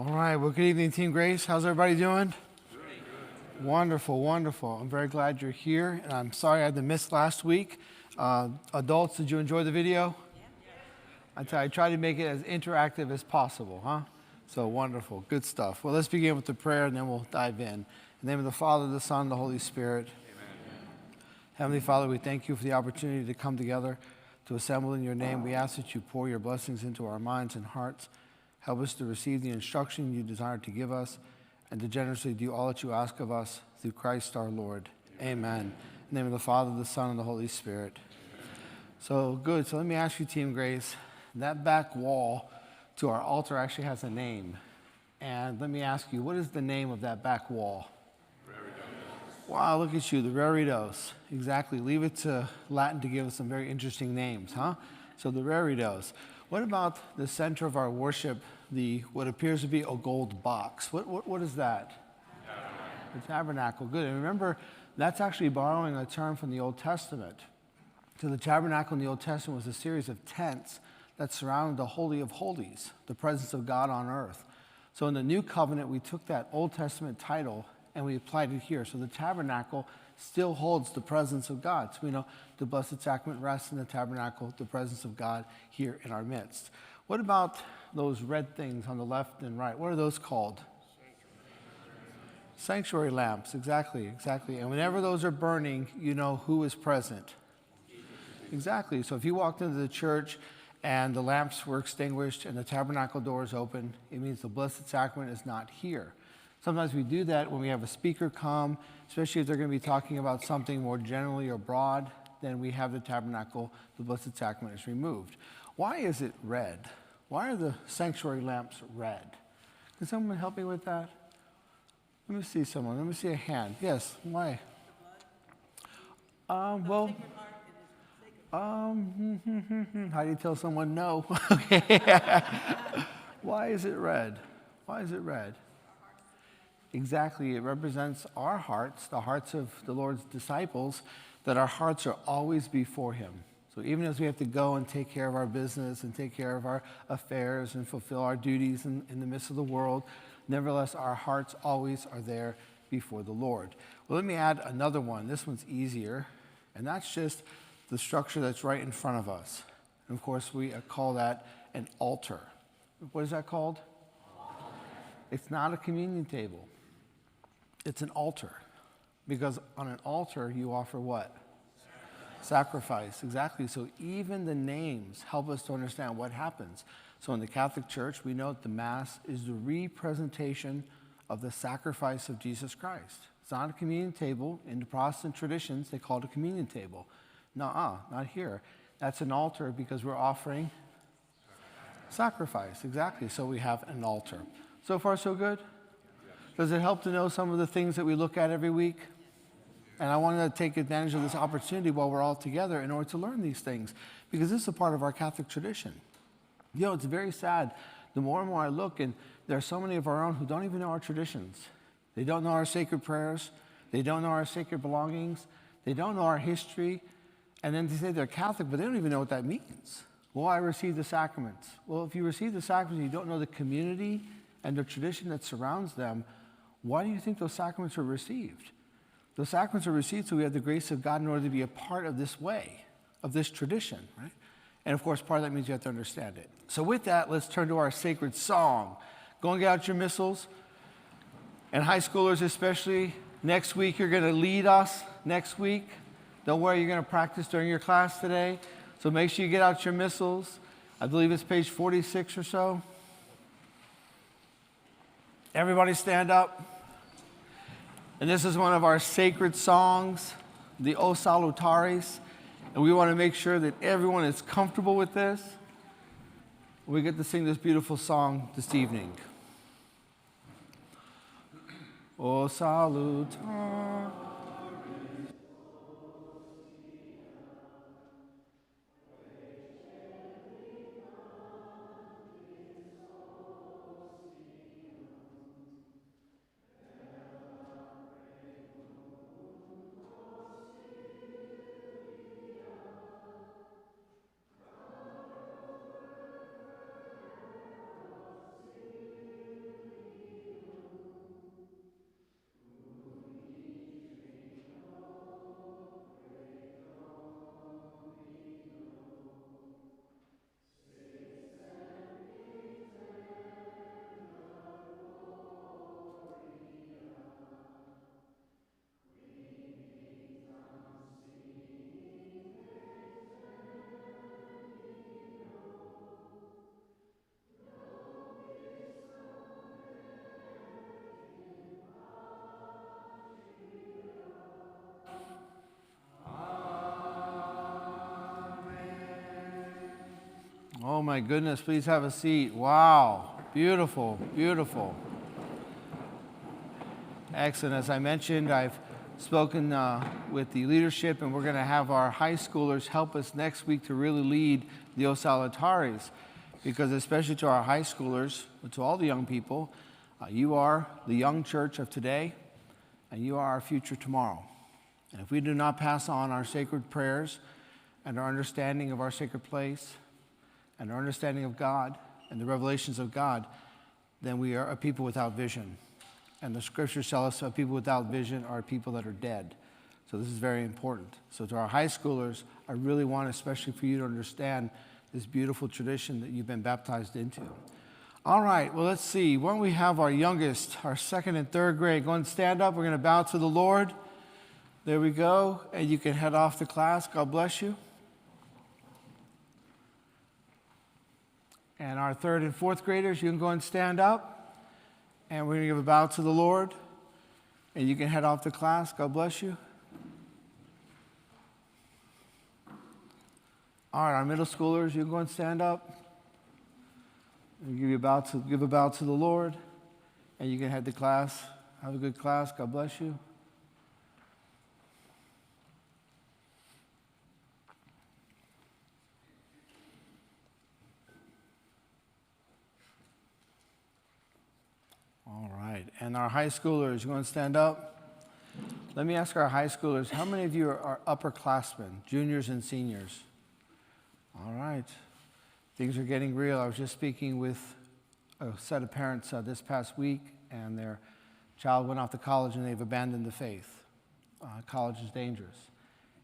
All right, well, good evening, Team Grace. How's everybody doing? Wonderful, wonderful. I'm very glad you're here, and I'm sorry I had to miss last week. Adults, did you enjoy the video? I tried to make it as interactive as possible, huh? So wonderful, good stuff. Well, let's begin with the prayer, and then we'll dive in. In the name of the Father, the Son, and the Holy Spirit. Amen. Heavenly Father, we thank you for the opportunity to come together, to assemble in your name. We ask that you pour your blessings into our minds and hearts. Help us to receive the instruction you desire to give us and to generously do all that you ask of us through Christ our Lord. Amen. In the name of the Father, the Son, and the Holy Spirit. So good. So let me ask you, Team Grace, that back wall to our altar actually has a name. And let me ask you, what is the name of that back wall? Wow, look at you, the reredos. Exactly. Leave it to Latin to give us some very interesting names, huh? So the reredos. What about the center of our worship, what appears to be a gold box? What is that? Tabernacle. The tabernacle. Good. And remember, that's actually borrowing a term from the Old Testament. So the tabernacle in the Old Testament was a series of tents that surrounded the Holy of Holies, the presence of God on earth. So in the New Covenant, we took that Old Testament title and we applied it here. So the tabernacle still holds the presence of God. So we know the Blessed Sacrament rests in the tabernacle, the presence of God here in our midst. What about those red things on the left and right? What are those called? Sanctuary lamps, exactly. And whenever those are burning, you know who is present. Exactly. So if you walked into the church and the lamps were extinguished and the tabernacle door is open, it means the Blessed Sacrament is not here. Sometimes we do that when we have a speaker come, especially if they're going to be talking about something more generally or broad, then we have the tabernacle, the Blessed Sacrament is removed. Why is it red? Why are the sanctuary lamps red? Can someone help me with that? Let me see someone. Let me see a hand. Yes, why? How do you tell someone no? Okay. Why is it red? Why is it red? Exactly, it represents our hearts, the hearts of the Lord's disciples, that our hearts are always before him. So even as we have to go and take care of our business and take care of our affairs and fulfill our duties in the midst of the world, nevertheless, our hearts always are there before the Lord. Well, let me add another one. This one's easier, and that's just the structure that's right in front of us. And of course, we call that an altar. What is that called? It's not a communion table. It's an altar, because on an altar you offer what? Sacrifice, exactly. So even the names help us to understand what happens. So in the Catholic Church, we know that the Mass is the representation of the sacrifice of Jesus Christ. It's not a communion table. In the Protestant traditions, they call it a communion table. Nuh-uh, not here. That's an altar because we're offering sacrifice, exactly. So we have an altar. So far, so good? Does it help to know some of the things that we look at every week? And I wanted to take advantage of this opportunity while we're all together in order to learn these things, because this is a part of our Catholic tradition. You know, it's very sad. The more and more I look, and there are so many of our own who don't even know our traditions. They don't know our sacred prayers. They don't know our sacred belongings. They don't know our history. And then they say they're Catholic, but they don't even know what that means. Well, I received the sacraments. Well, if you receive the sacraments and you don't know the community and the tradition that surrounds them, why do you think those sacraments are received? Those sacraments are received so we have the grace of God in order to be a part of this way, of this tradition, right? And of course, part of that means you have to understand it. So with that, let's turn to our sacred song. Go and get out your missals. And high schoolers especially, next week you're going to lead us next week. Don't worry, you're going to practice during your class today. So make sure you get out your missals. I believe it's page 46 or so. Everybody stand up. And this is one of our sacred songs, the O Salutaris. And we want to make sure that everyone is comfortable with this. We get to sing this beautiful song this evening. O Salutaris. Oh my goodness, please have a seat. Wow, beautiful, beautiful. Excellent. As I mentioned, I've spoken with the leadership, and we're going to have our high schoolers help us next week to really lead the Osalataris, because especially to our high schoolers, but to all the young people, you are the young church of today, and you are our future tomorrow. And if we do not pass on our sacred prayers and our understanding of our sacred place and our understanding of God and the revelations of God, then we are a people without vision. And the scriptures tell us that people without vision are people that are dead. So this is very important. So to our high schoolers, I really want, especially for you to understand this beautiful tradition that you've been baptized into. All right, well, let's see. Why don't we have our youngest, our second and third grade, go and stand up. We're going to bow to the Lord. There we go. And you can head off to class. God bless you. And our third and fourth graders, you can go and stand up. And we're going to give a bow to the Lord. And you can head off to class. God bless you. All right, our middle schoolers, you can go and stand up. And give a bow to the Lord. And you can head to class. Have a good class. God bless you. All right, and our high schoolers, you want to stand up? Let me ask our high schoolers, how many of you are upperclassmen, juniors and seniors? All right, things are getting real. I was just speaking with a set of parents this past week, and their child went off to college and they've abandoned the faith. College is dangerous.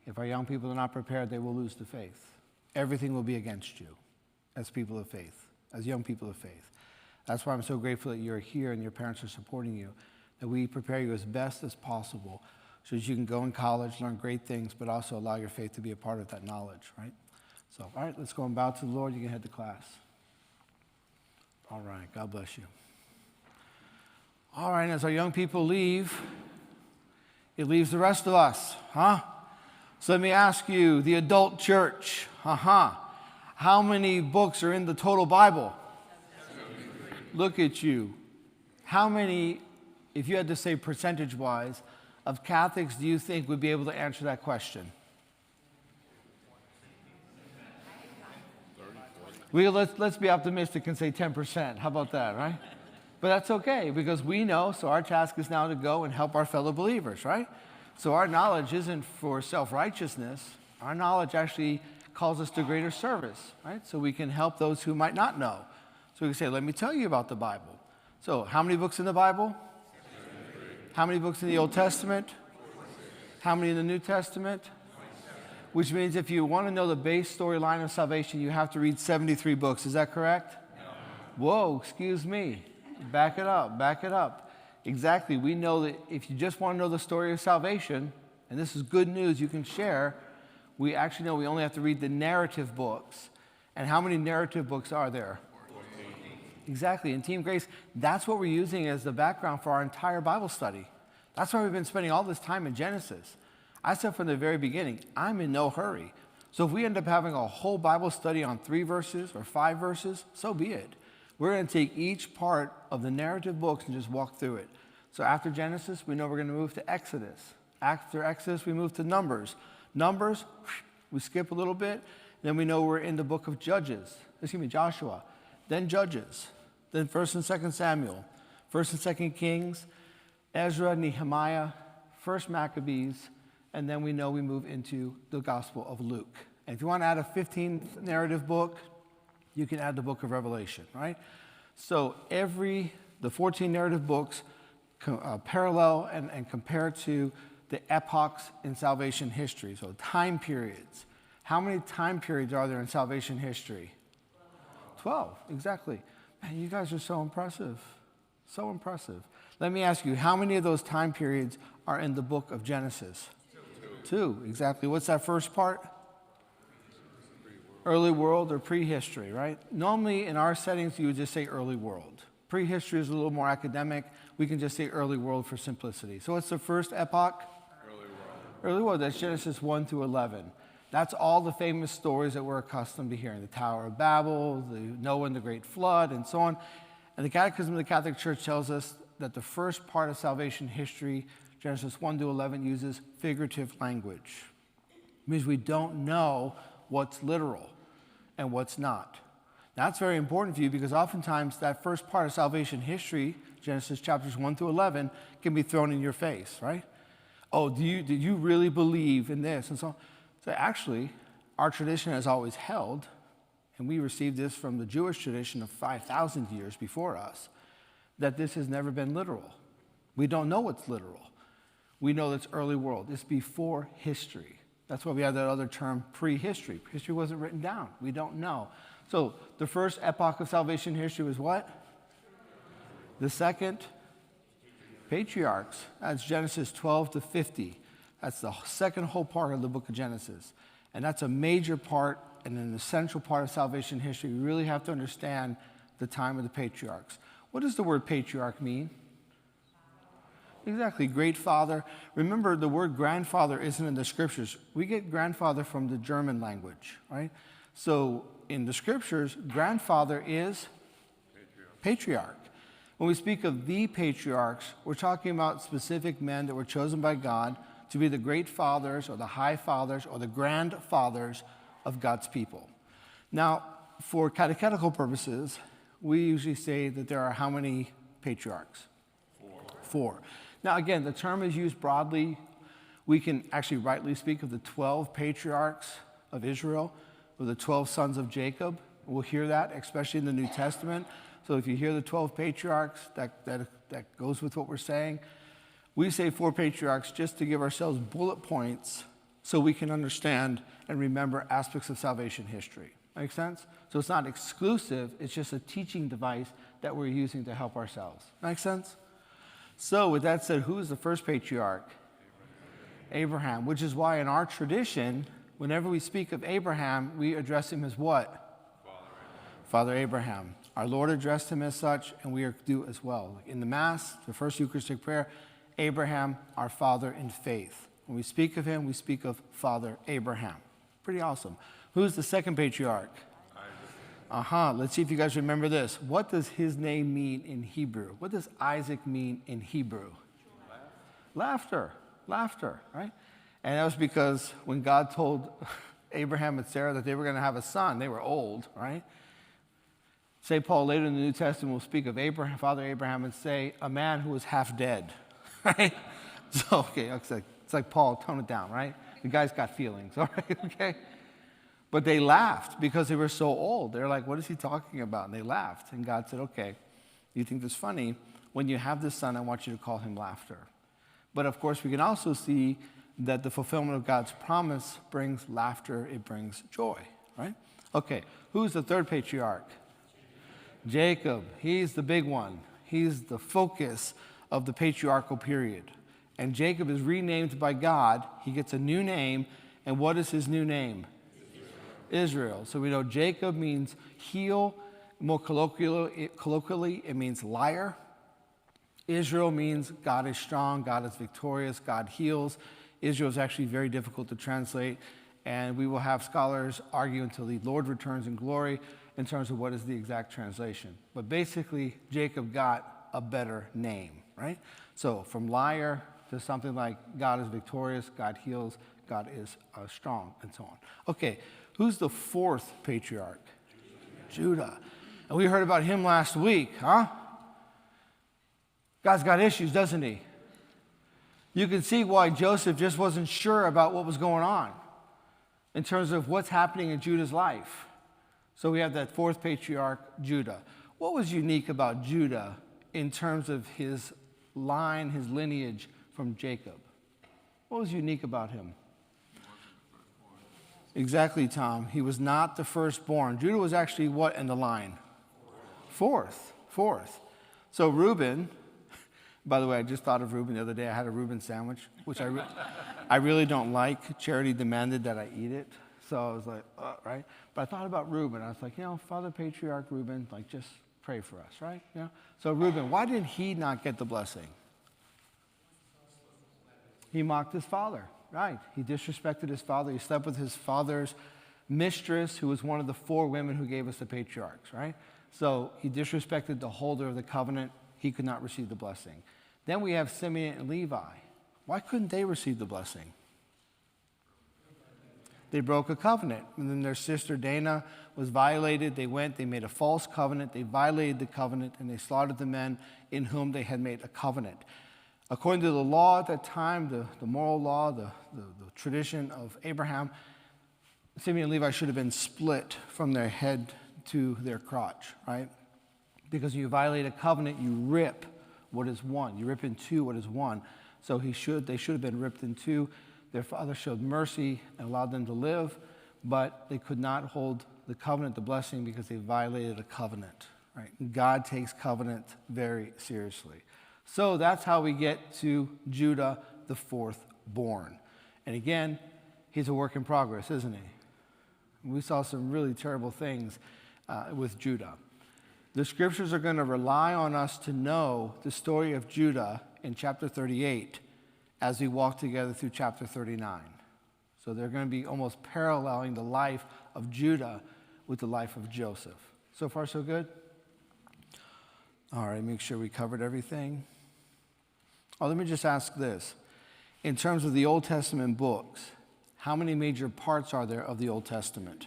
If our young people are not prepared, they will lose the faith. Everything will be against you as people of faith, as young people of faith. That's why I'm so grateful that you're here and your parents are supporting you, that we prepare you as best as possible so that you can go in college, learn great things, but also allow your faith to be a part of that knowledge, right? So, all right, let's go and bow to the Lord. You can head to class. All right, God bless you. All right, as our young people leave, it leaves the rest of us, huh? So let me ask you, the adult church, how many books are in the total Bible? Look at you. How many, if you had to say percentage-wise, of Catholics do you think would be able to answer that question? Let's be optimistic and say 10%. How about that, right? But that's okay, because we know, so our task is now to go and help our fellow believers, right? So our knowledge isn't for self-righteousness. Our knowledge actually calls us to greater service, right? So we can help those who might not know. So we can say, let me tell you about the Bible. So how many books in the Bible? How many books in the Old Testament? How many in the New Testament? Which means if you want to know the base storyline of salvation, you have to read 73 books. Is that correct? Whoa, excuse me. Back it up, back it up. Exactly. We know that if you just want to know the story of salvation, and this is good news you can share, we actually know we only have to read the narrative books. And how many narrative books are there? Exactly. In Team Grace, that's what we're using as the background for our entire Bible study. That's why we've been spending all this time in Genesis. I said from the very beginning, I'm in no hurry. So if we end up having a whole Bible study on 3 verses or 5 verses, so be it. We're going to take each part of the narrative books and just walk through it. So after Genesis, we know we're going to move to Exodus. After Exodus, we move to Numbers. Numbers, we skip a little bit. Then we know we're in the book of Joshua. Then Judges. Then 1st and 2nd Samuel, 1st and 2nd Kings, Ezra, Nehemiah, 1st Maccabees, and then we know we move into the Gospel of Luke. And if you want to add a 15th narrative book, you can add the book of Revelation, right? So the 14 narrative books parallel and compare to the epochs in salvation history, so time periods. How many time periods are there in salvation history? 12, exactly. Man, you guys are so impressive. So impressive. Let me ask you, how many of those time periods are in the book of Genesis? Two, exactly. What's that first part? Early world or prehistory, right? Normally in our settings, you would just say early world. Prehistory is a little more academic. We can just say early world for simplicity. So what's the first epoch? Early world. Early world, that's Genesis 1 through 11. That's all the famous stories that we're accustomed to hearing. The Tower of Babel, the Noah and the Great Flood, and so on. And the Catechism of the Catholic Church tells us that the first part of salvation history, Genesis 1 to 11, uses figurative language. It means we don't know what's literal and what's not. That's very important for you because oftentimes that first part of salvation history, Genesis chapters 1 through 11, can be thrown in your face, right? Oh, did you really believe in this? And so actually, our tradition has always held, and we received this from the Jewish tradition of 5,000 years before us, that this has never been literal. We don't know what's literal. We know it's early world. It's before history. That's why we have that other term, prehistory. History wasn't written down. We don't know. So the first epoch of salvation history was what? The second, patriarchs. That's Genesis 12 to 50. That's the second whole part of the book of Genesis. And that's a major part and an essential part of salvation history. We really have to understand the time of the patriarchs. What does the word patriarch mean? Exactly, great father. Remember, the word grandfather isn't in the scriptures. We get grandfather from the German language, right? So in the scriptures, grandfather is patriarch. When we speak of the patriarchs, we're talking about specific men that were chosen by God to be the great fathers or the high fathers or the grandfathers of God's people. Now, for catechetical purposes, we usually say that there are how many patriarchs? Four. Now, again, the term is used broadly. We can actually rightly speak of the 12 patriarchs of Israel, or the 12 sons of Jacob. We'll hear that, especially in the New Testament. So if you hear the 12 patriarchs, that goes with what we're saying. We say 4 patriarchs just to give ourselves bullet points so we can understand and remember aspects of salvation history. Make sense? So it's not exclusive, it's just a teaching device that we're using to help ourselves. Make sense? So with that said, who is the first patriarch? Abraham, which is why in our tradition, whenever we speak of Abraham, we address him as what? Father Abraham. Our Lord addressed him as such, and we do as well. In the Mass, the first Eucharistic prayer, Abraham, our father in faith. When we speak of him, we speak of Father Abraham. Pretty awesome. Who's the second patriarch? Let's see if you guys remember this. What does his name mean in Hebrew? What does Isaac mean in Hebrew? Laughter, right? And that was because when God told Abraham and Sarah that they were going to have a son, they were old, right? St. Paul later in the New Testament will speak of Abraham, Father Abraham, and say, a man who was half dead, right? So, okay, it's like Paul, tone it down, right? The guy's got feelings, all right, okay? But they laughed because they were so old. They're like, what is he talking about? And they laughed. And God said, okay, you think this funny? When you have this son, I want you to call him Laughter. But of course, we can also see that the fulfillment of God's promise brings laughter, it brings joy, right? Okay, who's the third patriarch? Jacob. He's the big one. He's the focus of the patriarchal period. And Jacob is renamed by God. He gets a new name. And what is his new name? Israel. So we know Jacob means heel. More colloquially, it means liar. Israel means God is strong, God is victorious, God heals. Israel is actually very difficult to translate. And we will have scholars argue until the Lord returns in glory in terms of what is the exact translation. But basically, Jacob got a better name, right? So from liar to something like God is victorious, God heals, God is strong, and so on. Okay, who's the fourth patriarch? Judah. And we heard about him last week, huh? God's got issues, doesn't he? You can see why Joseph just wasn't sure about what was going on in terms of what's happening in Judah's life. So we have that fourth patriarch, Judah. What was unique about Judah in terms of his line, his lineage from Jacob? What was unique about him? Exactly, Tom. He was not the firstborn. Judah was actually what in the line? Fourth. So Reuben, by the way, I just thought of Reuben the other day. I had a Reuben sandwich, which I really don't like. Charity demanded that I eat it. So I was like, right? But I thought about Reuben. I was like, Father Patriarch Reuben, like just pray for us, right? So Reuben, why did he not get the blessing? He mocked his father, Right. He disrespected his father. He slept with his father's mistress, who was one of the 4 women who gave us the patriarchs, right? So he disrespected the holder of the covenant. He could not receive the blessing. Then we have Simeon and Levi. Why couldn't they receive the blessing? They broke a covenant. And then their sister Dana was violated. They made a false covenant. They violated the covenant, and they slaughtered the men in whom they had made a covenant. According to the law at that time, the moral law, the tradition of Abraham, Simeon and Levi should have been split from their head to their crotch, right? Because when you violate a covenant, you rip what is one. You rip in two what is one. So they should have been ripped in two. Their father showed mercy and allowed them to live, but they could not hold the covenant, the blessing, because they violated a covenant, right? God takes covenant very seriously. So that's how we get to Judah, the 4th born. And again, he's a work in progress, isn't he? We saw some really terrible things with Judah. The scriptures are going to rely on us to know the story of Judah in chapter 38 as we walk together through chapter 39. So they're going to be almost paralleling the life of Judah with the life of Joseph. So far, so good? All right, make sure we covered everything. Oh, let me just ask this. In terms of the Old Testament books, how many major parts are there of the Old Testament?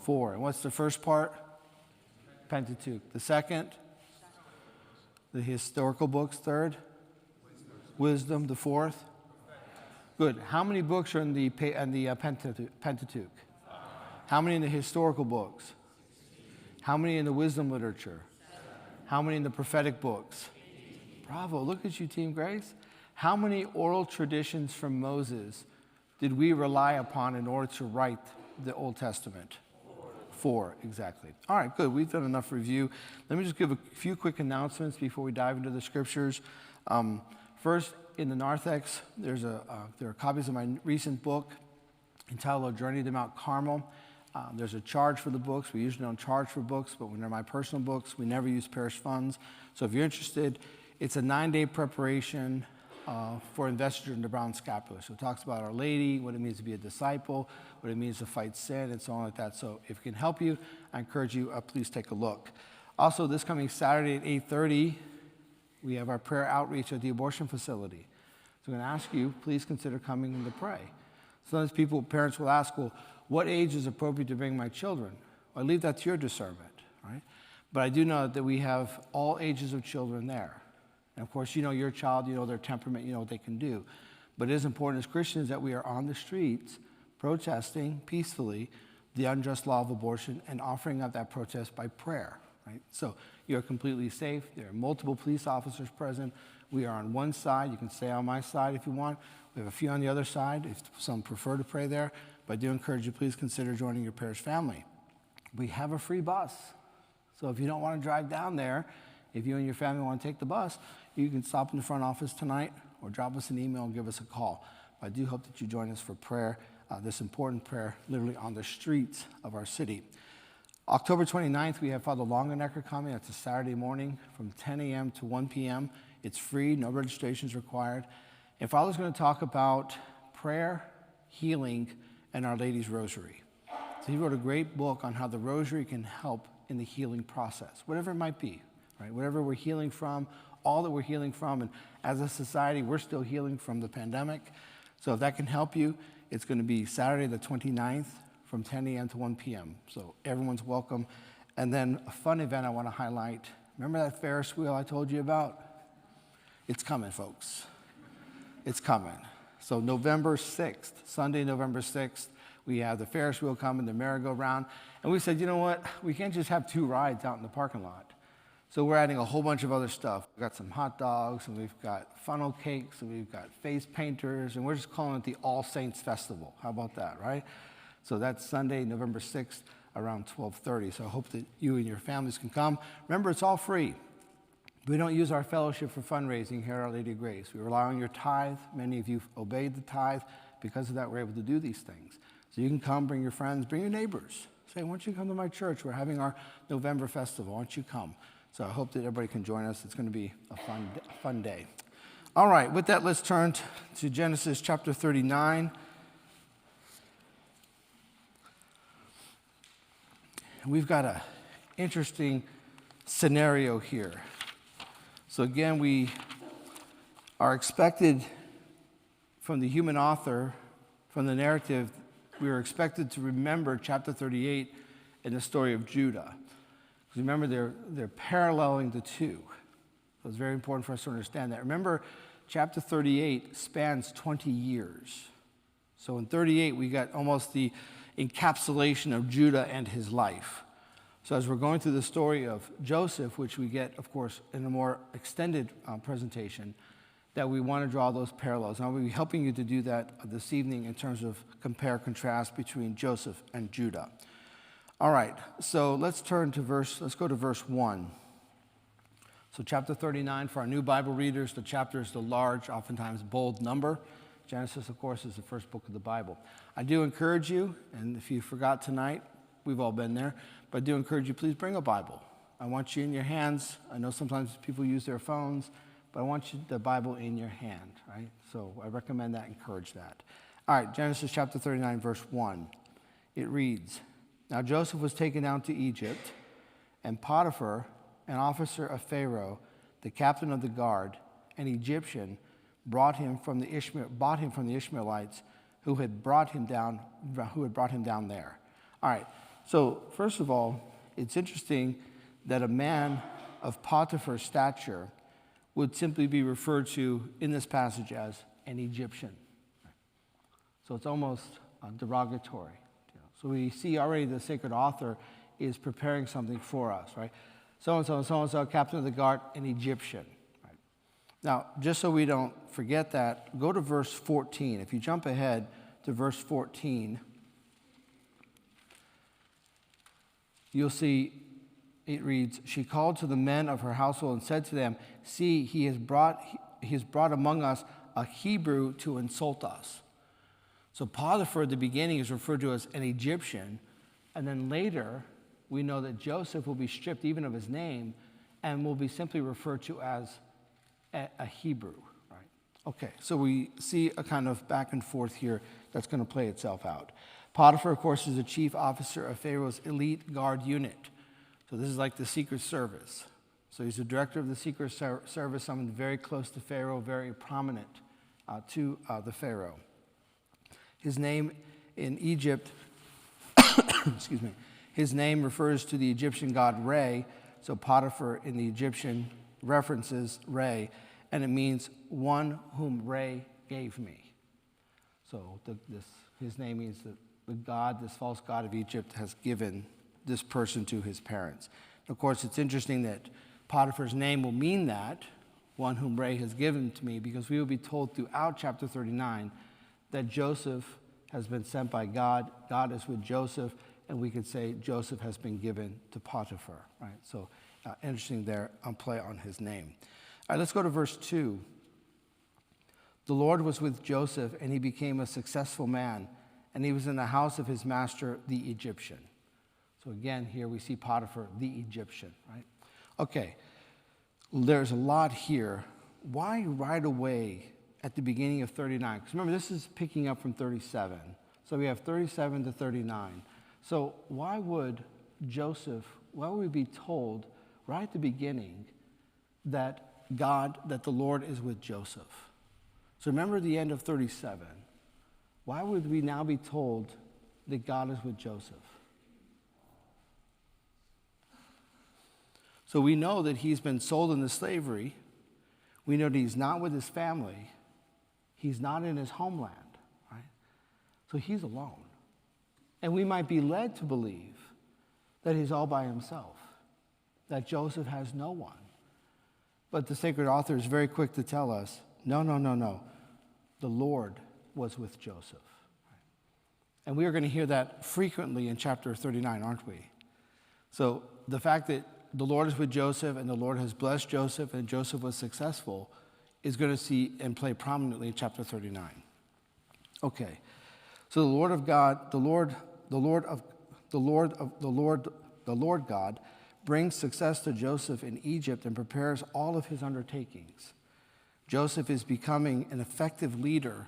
4. And what's the first part? Pentateuch. The second? The historical books. Third? Wisdom. The fourth? Good. How many books are in the Pentateuch? How many in the historical books? How many in the wisdom literature? How many in the prophetic books? Bravo. Look at you, Team Grace. How many oral traditions from Moses did we rely upon in order to write the Old Testament? 4, exactly. All right, good. We've done enough review. Let me just give a few quick announcements before we dive into the scriptures. First, in the narthex, there are copies of my recent book entitled A Journey to Mount Carmel. There's a charge for the books. We usually don't charge for books, but when they're my personal books, we never use parish funds. So if you're interested, it's a 9-day preparation for investiture in the brown scapular. So it talks about Our Lady, what it means to be a disciple, what it means to fight sin, and so on like that. So if it can help you, I encourage you, please take a look. Also, this coming Saturday at 8:30, we have our prayer outreach at the abortion facility. So I'm going to ask you, please consider coming in to pray. Sometimes parents will ask, well, what age is appropriate to bring my children? Well, I leave that to your discernment, right? But I do know that we have all ages of children there. And of course, you know your child, you know their temperament, you know what they can do. But it is important as Christians that we are on the streets protesting peacefully the unjust law of abortion and offering up that protest by prayer, right? So you're completely safe. There are multiple police officers present. We are on one side. You can stay on my side if you want. We have a few on the other side if some prefer to pray there. But I do encourage you, please consider joining your parish family. We have a free bus. So if you don't want to drive down there, if you and your family want to take the bus, you can stop in the front office tonight or drop us an email and give us a call. But I do hope that you join us for prayer, this important prayer, literally on the streets of our city. October 29th, we have Father Longenecker coming. That's a Saturday morning from 10 a.m. to 1 p.m. It's free, no registration is required. And Father's going to talk about prayer, healing, and Our Lady's Rosary. So he wrote a great book on how the Rosary can help in the healing process, whatever it might be, right? Whatever we're healing from, all that we're healing from, and as a society, we're still healing from the pandemic. So if that can help you, it's going to be Saturday the 29th from 10 a.m. to 1 p.m. So everyone's welcome. And then a fun event I want to highlight. Remember that Ferris wheel I told you about? It's coming, folks. It's coming. So November 6th, Sunday, November 6th, we have the Ferris wheel coming, the merry-go-round. And we said, you know what? We can't just have 2 rides out in the parking lot. So we're adding a whole bunch of other stuff. We've got some hot dogs, and we've got funnel cakes, and we've got face painters, and we're just calling it the All Saints Festival. How about that, right? So that's Sunday, November 6th, around 12:30. So I hope that you and your families can come. Remember, it's all free. We don't use our fellowship for fundraising here at Our Lady of Grace. We rely on your tithe. Many of you obeyed the tithe. Because of that, we're able to do these things. So you can come, bring your friends, bring your neighbors. Say, why don't you come to my church? We're having our November festival. Why don't you come? So I hope that everybody can join us. It's going to be a fun day. All right, with that, let's turn to Genesis chapter 39. We've got an interesting scenario here. So again, we are expected from the human author, from the narrative, we are expected to remember chapter 38 in the story of Judah. Because remember, they're paralleling the two. So it's very important for us to understand that. Remember, chapter 38 spans 20 years. So in 38, we got almost the encapsulation of Judah and his life. So as we're going through the story of Joseph, which we get, of course, in a more extended presentation, that we want to draw those parallels. And I'll be helping you to do that this evening in terms of compare, contrast between Joseph and Judah. All right, so let's go to verse 1. So chapter 39, for our new Bible readers, the chapter is the large, oftentimes bold number. Genesis, of course, is the first book of the Bible. I do encourage you, and if you forgot tonight, we've all been there, but I do encourage you, please bring a Bible. I want you in your hands. I know sometimes people use their phones, but I want you the Bible in your hand, right? So I recommend that, encourage that. All right, Genesis chapter 39, verse 1. It reads, "Now Joseph was taken down to Egypt, and Potiphar, an officer of Pharaoh, the captain of the guard, an Egyptian, bought him from the Ishmaelites who had brought him down there." All right, so first of all, it's interesting that a man of Potiphar's stature would simply be referred to in this passage as an Egyptian. So it's almost derogatory. So we see already the sacred author is preparing something for us, right? So-and-so and so-and-so, captain of the guard, an Egyptian. Right? Now, just so we don't forget that, go to verse 14. If you jump ahead to verse 14, you'll see it reads, "She called to the men of her household and said to them, 'See, he has brought among us a Hebrew to insult us.'" So Potiphar at the beginning is referred to as an Egyptian, and then later we know that Joseph will be stripped even of his name and will be simply referred to as a Hebrew, right? Okay, so we see a kind of back and forth here that's going to play itself out. Potiphar, of course, is the chief officer of Pharaoh's elite guard unit. So this is like the Secret Service. So he's the director of the Secret Service, someone very close to Pharaoh, very prominent to the Pharaoh. His name in Egypt, excuse me, his name refers to the Egyptian god Re. So Potiphar in the Egyptian references Re, and it means one whom Re gave me. So his name means that the god, this false god of Egypt, has given this person to his parents. Of course, it's interesting that Potiphar's name will mean that, one whom Re has given to me, because we will be told throughout chapter 39 that Joseph has been sent by God, God is with Joseph, and we could say Joseph has been given to Potiphar, right? So interesting there play on his name. All right, let's go to verse 2. "The Lord was with Joseph, and he became a successful man, and he was in the house of his master, the Egyptian." So again, here we see Potiphar, the Egyptian, right? Okay, there's a lot here. Why right away at the beginning of 39? Because remember, this is picking up from 37. So we have 37 to 39. So why would we be told right at the beginning that the Lord is with Joseph? So remember the end of 37. Why would we now be told that God is with Joseph? So we know that he's been sold into slavery. We know that he's not with his family. He's not in his homeland, right? So he's alone. And we might be led to believe that he's all by himself, that Joseph has no one. But the sacred author is very quick to tell us, no. The Lord was with Joseph. And we are going to hear that frequently in chapter 39, aren't we? So the fact that the Lord is with Joseph and the Lord has blessed Joseph and Joseph was successful is going to see and play prominently in chapter 39. Okay. So the Lord God brings success to Joseph in Egypt and prepares all of his undertakings. Joseph is becoming an effective leader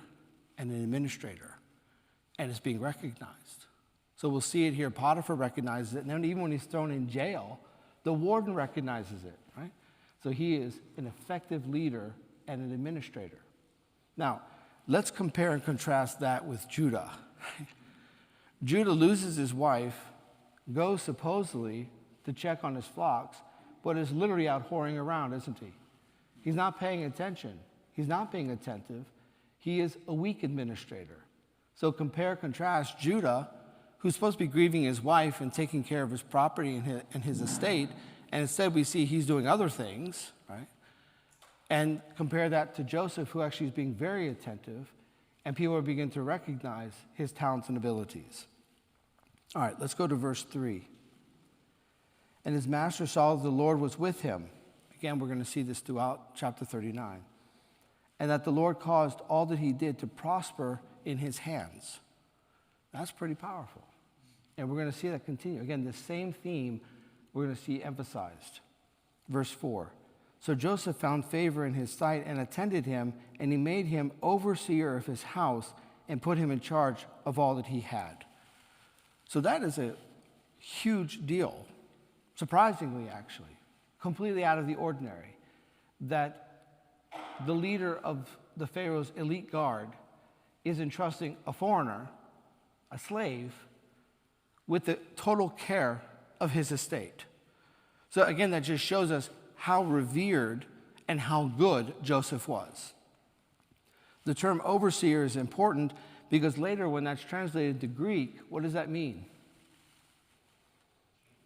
and an administrator, and it's being recognized. So we'll see it here. Potiphar recognizes it, and then even when he's thrown in jail, the warden recognizes it, right? So he is an effective leader and an administrator. Now, let's compare and contrast that with Judah. Judah loses his wife, goes supposedly to check on his flocks, but is literally out whoring around, isn't he? He's not paying attention. He's not being attentive. He is a weak administrator. So compare, contrast Judah, who's supposed to be grieving his wife and taking care of his property and his estate, and instead we see he's doing other things, right? And compare that to Joseph, who actually is being very attentive, and people are beginning to recognize his talents and abilities. All right, let's go to verse 3. And his master saw that the Lord was with him. Again, we're going to see this throughout chapter 39. And that the Lord caused all that he did to prosper in his hands. That's pretty powerful. And we're going to see that continue. Again, the same theme we're going to see emphasized. Verse 4. So Joseph found favor in his sight and attended him, and he made him overseer of his house and put him in charge of all that he had. So that is a huge deal, surprisingly actually, completely out of the ordinary, that the leader of the Pharaoh's elite guard is entrusting a foreigner, a slave, with the total care of his estate. So again, that just shows us how revered and how good Joseph was. The term overseer is important because later when that's translated to Greek, what does that mean?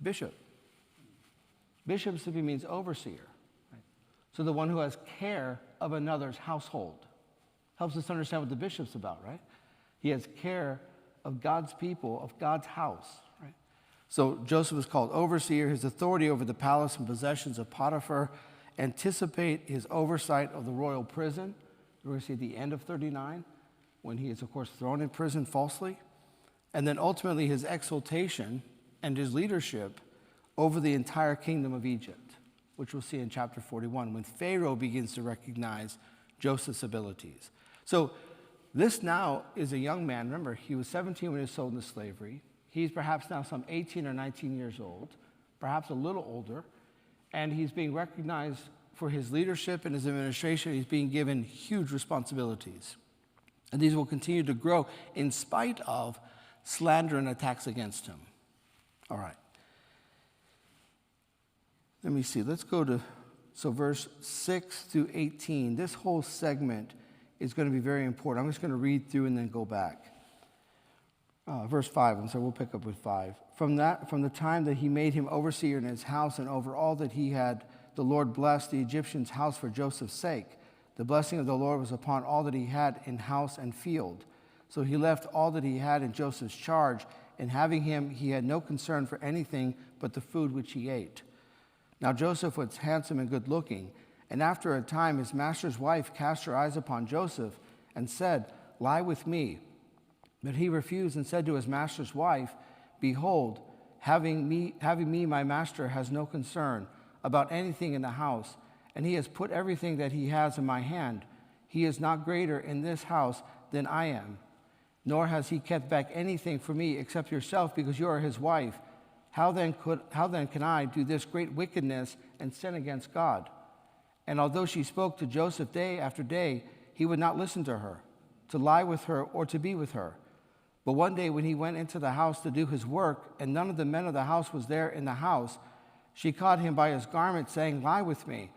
Bishop. Bishop simply means overseer. Right? So the one who has care of another's household. Helps us understand what the bishop's about, right? He has care of God's people, of God's house, right? So Joseph is called overseer. His authority over the palace and possessions of Potiphar anticipate his oversight of the royal prison. We're going to see at the end of 39, when he is, of course, thrown in prison falsely. And then ultimately his exaltation and his leadership over the entire kingdom of Egypt, which we'll see in chapter 41, when Pharaoh begins to recognize Joseph's abilities. So this now is a young man. Remember, he was 17 when he was sold into slavery. He's perhaps now some 18 or 19 years old, perhaps a little older, and he's being recognized for his leadership and his administration. He's being given huge responsibilities. And these will continue to grow in spite of slander and attacks against him. All right. Let me see. Let's go to, verse 6 through 18. This whole segment is going to be very important. I'm just going to read through and then go back. Verse 5, and so we'll pick up with 5. From the time that he made him overseer in his house and over all that he had, the Lord blessed the Egyptian's house for Joseph's sake. The blessing of the Lord was upon all that he had in house and field. So he left all that he had in Joseph's charge, and having him, he had no concern for anything but the food which he ate. Now Joseph was handsome and good-looking, and after a time his master's wife cast her eyes upon Joseph and said, "Lie with me." But he refused and said to his master's wife, "Behold, having me, my master has no concern about anything in the house, and he has put everything that he has in my hand. He is not greater in this house than I am, nor has he kept back anything from me except yourself, because you are his wife. How then can I do this great wickedness and sin against God?" And although she spoke to Joseph day after day, he would not listen to her, to lie with her or to be with her. But one day when he went into the house to do his work, and none of the men of the house was there in the house, she caught him by his garment, saying, "Lie with me."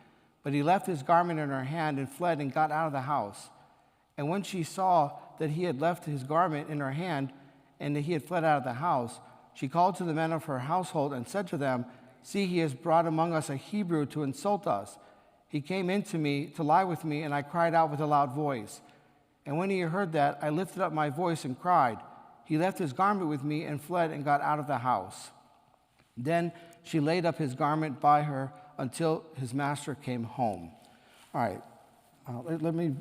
But he left his garment in her hand and fled and got out of the house. And when she saw that he had left his garment in her hand and that he had fled out of the house, she called to the men of her household and said to them, "See, he has brought among us a Hebrew to insult us. He came in to me to lie with me, and I cried out with a loud voice. And when he heard that, I lifted up my voice and cried. He left his garment with me and fled and got out of the house." Then she laid up his garment by her until his master came home. All right, let me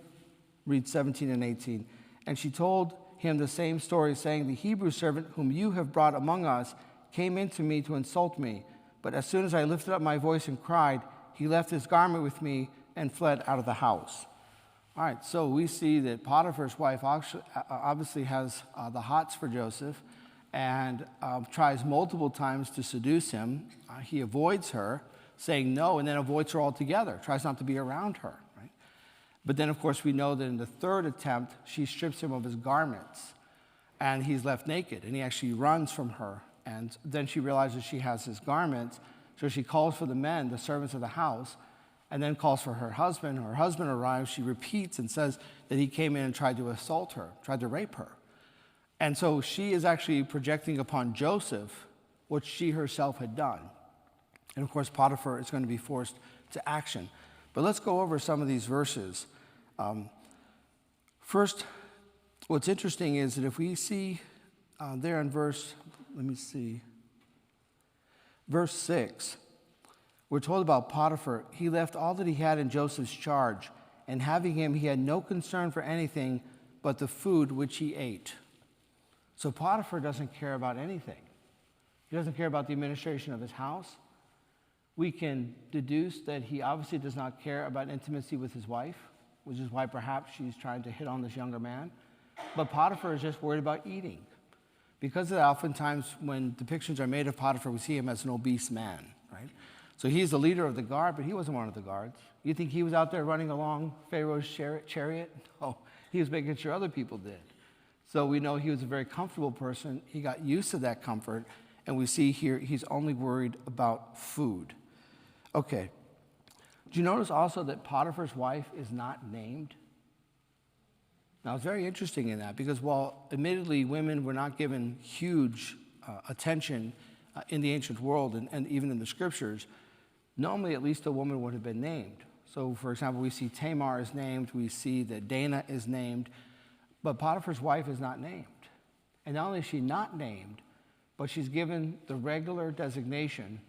read 17 and 18. And she told him the same story, saying, "The Hebrew servant whom you have brought among us came in to me to insult me. But as soon as I lifted up my voice and cried, he left his garment with me and fled out of the house." All right, so we see that Potiphar's wife obviously has the hots for Joseph and tries multiple times to seduce him. He avoids her, saying no, and then avoids her altogether, tries not to be around her. Right? But then, of course, we know that in the third attempt, she strips him of his garments, and he's left naked, and he actually runs from her. And then she realizes she has his garments, so she calls for the men, the servants of the house, and then calls for her husband. Her husband arrives. She repeats and says that he came in and tried to assault her, tried to rape her. And so she is actually projecting upon Joseph what she herself had done. And of course, Potiphar is going to be forced to action. But let's go over some of these verses. First, what's interesting is that if we see there in verse 6, we're told about Potiphar. He left all that he had in Joseph's charge, and having him, he had no concern for anything but the food which he ate. So Potiphar doesn't care about anything. He doesn't care about the administration of his house. We can deduce that he obviously does not care about intimacy with his wife, which is why perhaps she's trying to hit on this younger man. But Potiphar is just worried about eating. Because of that, oftentimes when depictions are made of Potiphar, we see him as an obese man, right? So he's the leader of the guard, but he wasn't one of the guards. You think he was out there running along Pharaoh's chariot? No, he was making sure other people did. So we know he was a very comfortable person. He got used to that comfort, and we see here he's only worried about food. Okay. Do you notice also that Potiphar's wife is not named? Now, it's very interesting in that because while admittedly women were not given huge attention in the ancient world and even in the scriptures, normally at least a woman would have been named. So, for example, we see Tamar is named, we see that Dana is named, but Potiphar's wife is not named. And not only is she not named, but she's given the regular designation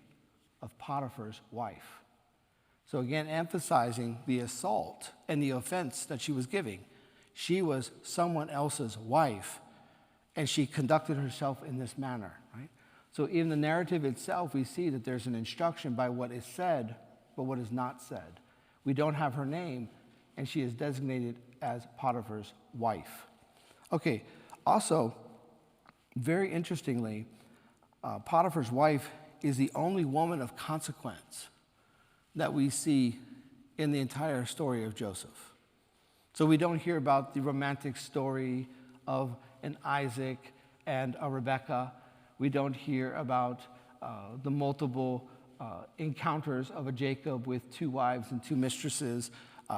of Potiphar's wife. So again, emphasizing the assault and the offense that she was giving. She was someone else's wife, and she conducted herself in this manner, right? So in the narrative itself, we see that there's an instruction by what is said, but what is not said. We don't have her name, and she is designated as Potiphar's wife. Okay, also, very interestingly, Potiphar's wife is the only woman of consequence that we see in the entire story of Joseph. So we don't hear about the romantic story of an Isaac and a Rebekah. We don't hear about the multiple encounters of a Jacob with 2 wives and 2 mistresses.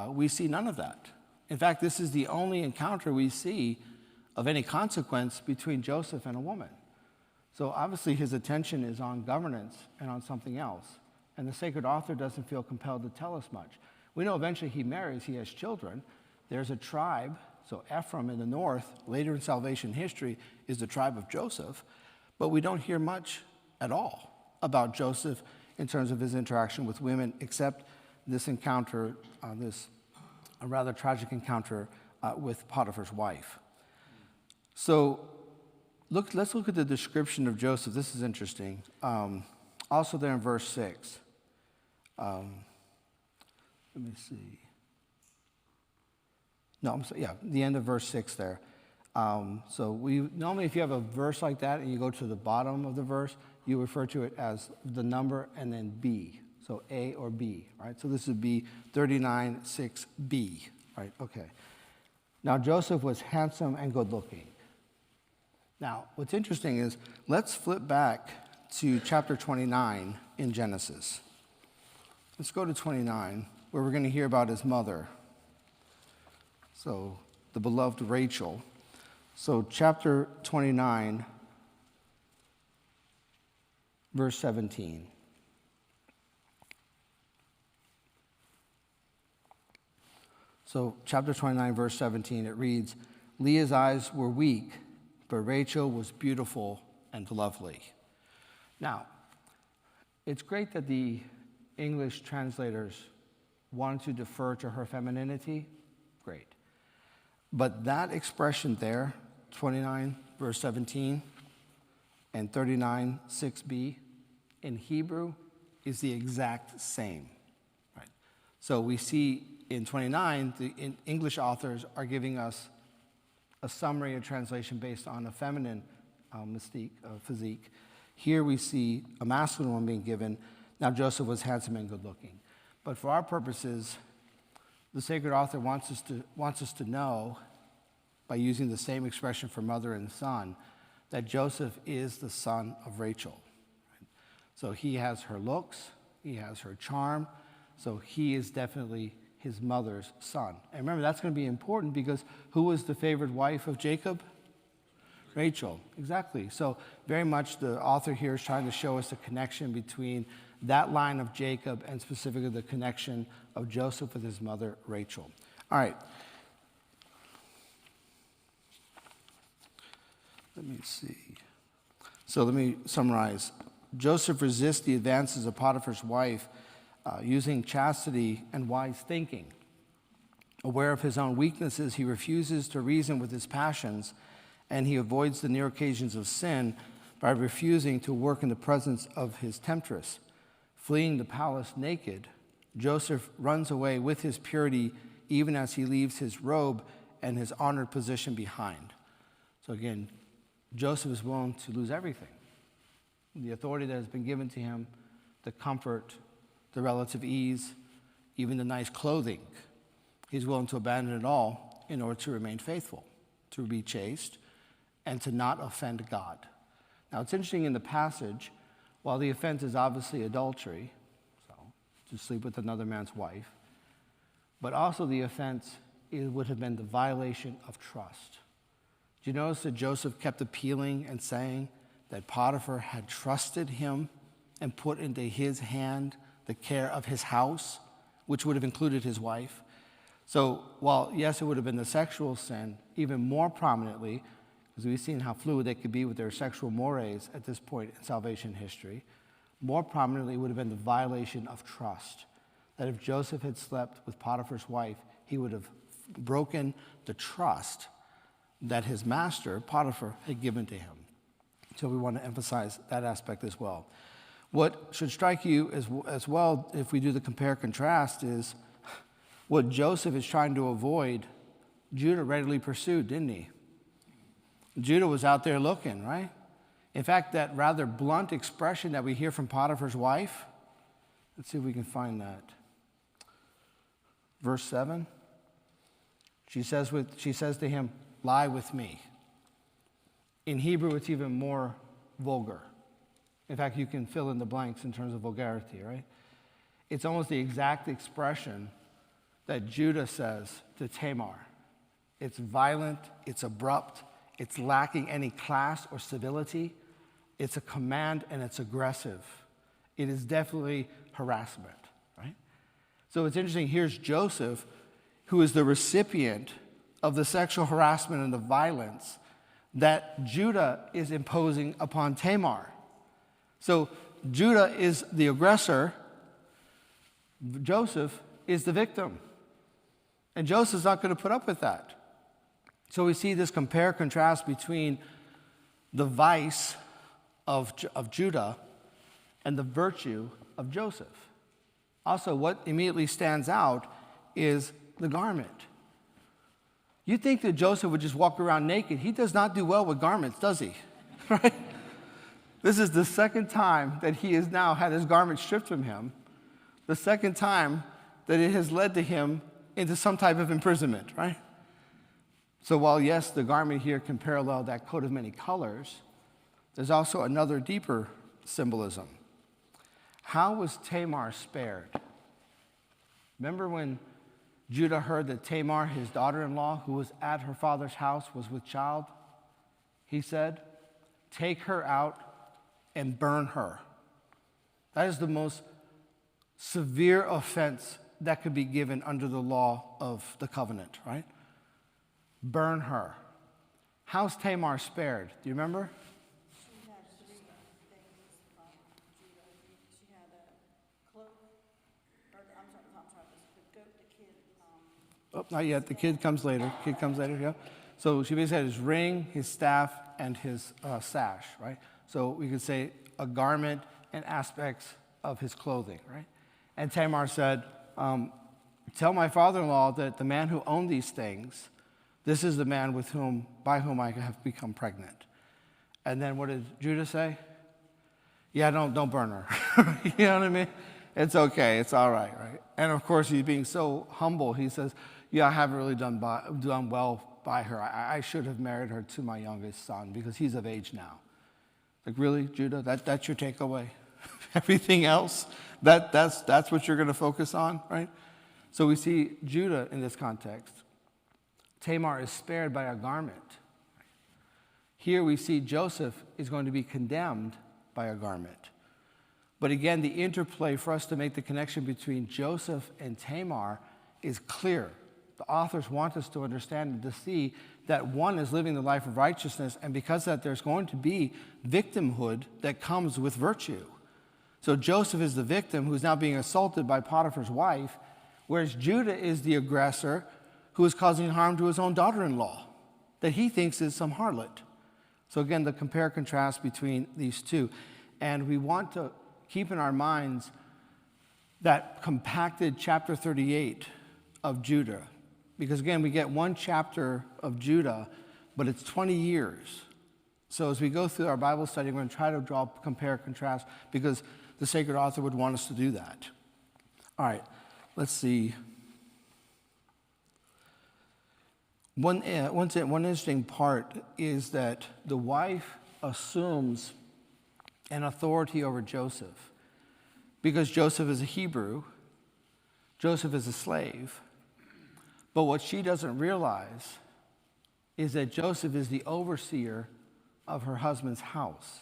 We see none of that. In fact, this is the only encounter we see of any consequence between Joseph and a woman. So obviously his attention is on governance and on something else. And the sacred author doesn't feel compelled to tell us much. We know eventually he marries, he has children. There's a tribe, so Ephraim in the north, later in salvation history, is the tribe of Joseph. But we don't hear much at all about Joseph in terms of his interaction with women, except this encounter, a rather tragic encounter with Potiphar's wife. So let's look at the description of Joseph. This is interesting. Also there in verse 6. Let me see. No, the end of verse 6 there. So we normally, if you have a verse like that and you go to the bottom of the verse, you refer to it as the number and then B. So A or B, right? So this would be 39:6B, right? Okay. Now Joseph was handsome and good looking. Now, what's interesting is, let's flip back to chapter 29 in Genesis. Let's go to 29, where we're going to hear about his mother. So, the beloved Rachel. So, chapter 29, verse 17. So, chapter 29, verse 17, it reads, Leah's eyes were weak, but Rachel was beautiful and lovely. Now, it's great that the English translators wanted to defer to her femininity. Great. But that expression there, 29, verse 17, and 39:6b, in Hebrew is the exact same. Right? So we see in 29, the English authors are giving us a summary or translation based on a feminine physique. Here we see a masculine one being given. Now Joseph was handsome and good looking. But for our purposes, the sacred author wants us to know, by using the same expression for mother and son, that Joseph is the son of Rachel. So he has her looks, he has her charm, so he is definitely his mother's son. And remember, that's going to be important because who was the favored wife of Jacob? Rachel, exactly. So very much the author here is trying to show us the connection between that line of Jacob and specifically the connection of Joseph with his mother, Rachel. All right. Let me see. So let me summarize. Joseph resists the advances of Potiphar's wife using chastity and wise thinking. Aware of his own weaknesses, he refuses to reason with his passions, and he avoids the near occasions of sin by refusing to work in the presence of his temptress. Fleeing the palace naked, Joseph runs away with his purity even as he leaves his robe and his honored position behind. So again, Joseph is willing to lose everything. The authority that has been given to him, the comfort, the relative ease, even the nice clothing. He's willing to abandon it all in order to remain faithful, to be chaste, and to not offend God. Now, it's interesting in the passage, while the offense is obviously adultery, so to sleep with another man's wife, but also the offense would have been the violation of trust. Do you notice that Joseph kept appealing and saying that Potiphar had trusted him and put into his hand the care of his house, which would have included his wife? So while, yes, it would have been the sexual sin, even more prominently, because we've seen how fluid they could be with their sexual mores at this point in salvation history, more prominently would have been the violation of trust. That if Joseph had slept with Potiphar's wife, he would have broken the trust that his master, Potiphar, had given to him. So we want to emphasize that aspect as well. What should strike you as well, if we do the compare-contrast, is what Joseph is trying to avoid, Judah readily pursued, didn't he? Judah was out there looking, right? In fact, that rather blunt expression that we hear from Potiphar's wife, let's see if we can find that. Verse 7, she says to him, "Lie with me." In Hebrew, it's even more vulgar. In fact, you can fill in the blanks in terms of vulgarity, right? It's almost the exact expression that Judah says to Tamar. It's violent, it's abrupt, it's lacking any class or civility. It's a command and it's aggressive. It is definitely harassment, right? So it's interesting, here's Joseph, who is the recipient of the sexual harassment and the violence that Judah is imposing upon Tamar. So Judah is the aggressor, Joseph is the victim. And Joseph's not going to put up with that. So we see this compare-contrast between the vice of Judah and the virtue of Joseph. Also, what immediately stands out is the garment. You think that Joseph would just walk around naked. He does not do well with garments, does he? Right? This is the second time that he has now had his garment stripped from him. The second time that it has led to him into some type of imprisonment, right? So while, yes, the garment here can parallel that coat of many colors, there's also another deeper symbolism. How was Tamar spared? Remember when Judah heard that Tamar, his daughter-in-law, who was at her father's house, was with child? He said, "Take her out and burn her." That is the most severe offense that could be given under the law of the covenant, right? Burn her. How's Tamar spared? Do you remember? She had 3 things from Judah. She had a cloak, or I'm sorry, the goat, the kid. Oh, not yet. The kid comes later. Yeah. So she basically had his ring, his staff, and his sash, right? So we could say a garment and aspects of his clothing, right? And Tamar said, tell my father-in-law that the man who owned these things, this is the man by whom I have become pregnant. And then what did Judah say? Yeah, don't burn her. You know what I mean? It's okay. It's all right, right? And of course, he's being so humble. He says, yeah, I haven't really done well by her. I should have married her to my youngest son because he's of age now. Like, really, Judah? That's your takeaway? Everything else, that's what you're going to focus on, right? So we see Judah in this context. Tamar is spared by a garment. Here we see Joseph is going to be condemned by a garment. But again, the interplay for us to make the connection between Joseph and Tamar is clear. The authors want us to understand and to see that one is living the life of righteousness, and because of that, there's going to be victimhood that comes with virtue. So Joseph is the victim who's now being assaulted by Potiphar's wife, whereas Judah is the aggressor who is causing harm to his own daughter-in-law that he thinks is some harlot. So again, the compare-contrast between these two. And we want to keep in our minds that compacted chapter 38 of Judah. Because again, we get one chapter of Judah, but it's 20 years. So as we go through our Bible study, we're going to try to draw compare-contrast because the sacred author would want us to do that. All right, let's see. One interesting part is that the wife assumes an authority over Joseph. Because Joseph is a Hebrew, Joseph is a slave. But what she doesn't realize is that Joseph is the overseer of her husband's house,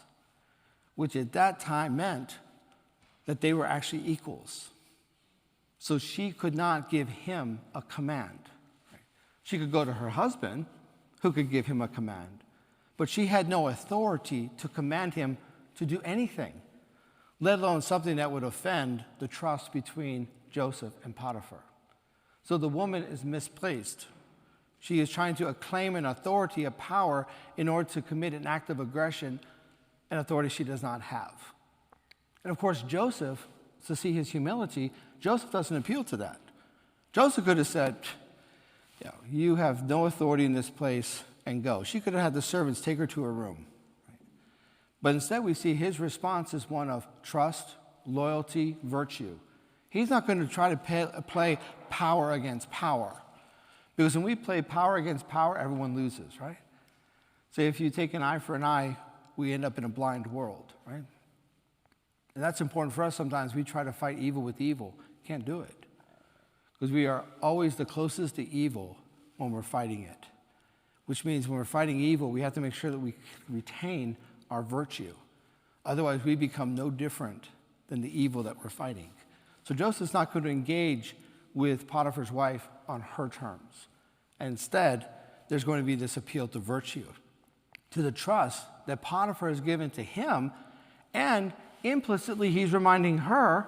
which at that time meant that they were actually equals. So she could not give him a command. She could go to her husband, who could give him a command, but she had no authority to command him to do anything, let alone something that would offend the trust between Joseph and Potiphar. So the woman is misplaced. She is trying to claim an authority, a power, in order to commit an act of aggression, an authority she does not have. And of course, Joseph, to see his humility, Joseph doesn't appeal to that. Joseph could have said, you have no authority in this place, and go. She could have had the servants take her to her room. Right? But instead, we see his response is one of trust, loyalty, virtue. He's not going to try to play power against power. Because when we play power against power, everyone loses, right? So if you take an eye for an eye, we end up in a blind world, right? And that's important for us sometimes. We try to fight evil with evil. Can't do it. Because we are always the closest to evil when we're fighting it. Which means when we're fighting evil, we have to make sure that we retain our virtue. Otherwise, we become no different than the evil that we're fighting. So Joseph's not going to engage with Potiphar's wife on her terms. And instead, there's going to be this appeal to virtue, to the trust that Potiphar has given to him, and implicitly he's reminding her,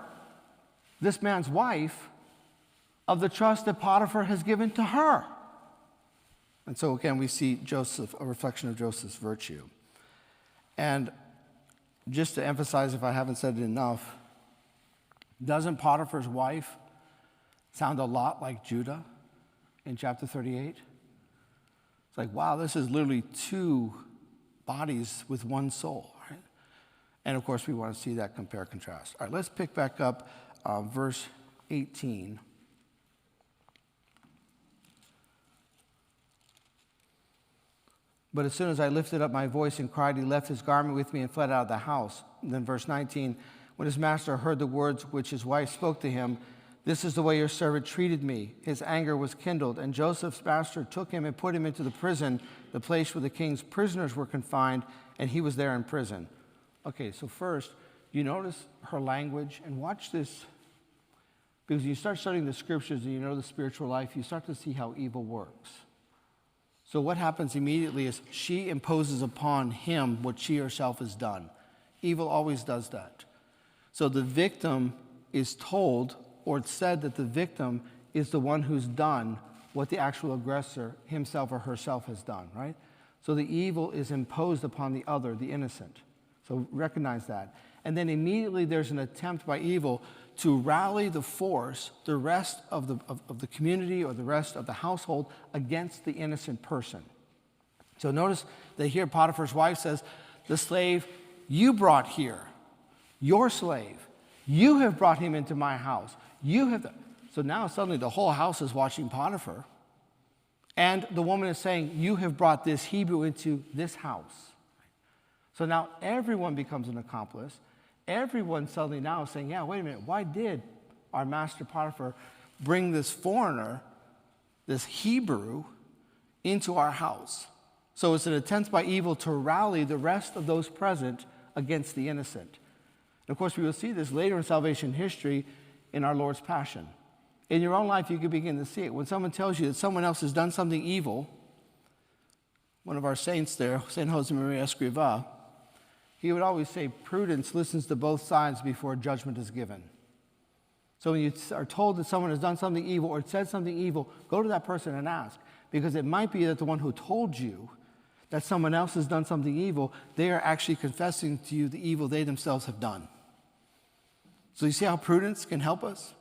this man's wife, of the trust that Potiphar has given to her. And so again, we see Joseph, a reflection of Joseph's virtue. And just to emphasize, if I haven't said it enough, doesn't Potiphar's wife sound a lot like Judah in chapter 38? It's like, wow, this is literally two bodies with one soul, right? And of course, we want to see that compare contrast. All right, let's pick back up verse 18. But as soon as I lifted up my voice and cried, he left his garment with me and fled out of the house. And then verse 19, when his master heard the words which his wife spoke to him, this is the way your servant treated me. His anger was kindled, and Joseph's master took him and put him into the prison, the place where the king's prisoners were confined, and he was there in prison. Okay, so first, you notice her language, and watch this, because you start studying the scriptures and you know the spiritual life, you start to see how evil works. So what happens immediately is she imposes upon him what she herself has done. Evil always does that. So the victim is told, or it's said that the victim is the one who's done what the actual aggressor himself or herself has done, right? So the evil is imposed upon the other, the innocent. So recognize that. And then immediately there's an attempt by evil to rally the force, the rest of the community or the rest of the household against the innocent person. So notice that here Potiphar's wife says, the slave you brought here, your slave, you have brought him into my house. So now suddenly the whole house is watching Potiphar. And the woman is saying, you have brought this Hebrew into this house. So now everyone becomes an accomplice. Everyone suddenly now is saying, yeah, wait a minute, why did our master Potiphar bring this foreigner, this Hebrew, into our house? So it's an attempt by evil to rally the rest of those present against the innocent. And of course, we will see this later in salvation history in our Lord's Passion. In your own life, you can begin to see it. When someone tells you that someone else has done something evil, one of our saints there, St. Josemaria Escrivá, he would always say, prudence listens to both sides before judgment is given. So when you are told that someone has done something evil or said something evil, go to that person and ask. Because it might be that the one who told you that someone else has done something evil, they are actually confessing to you the evil they themselves have done. So you see how prudence can help us?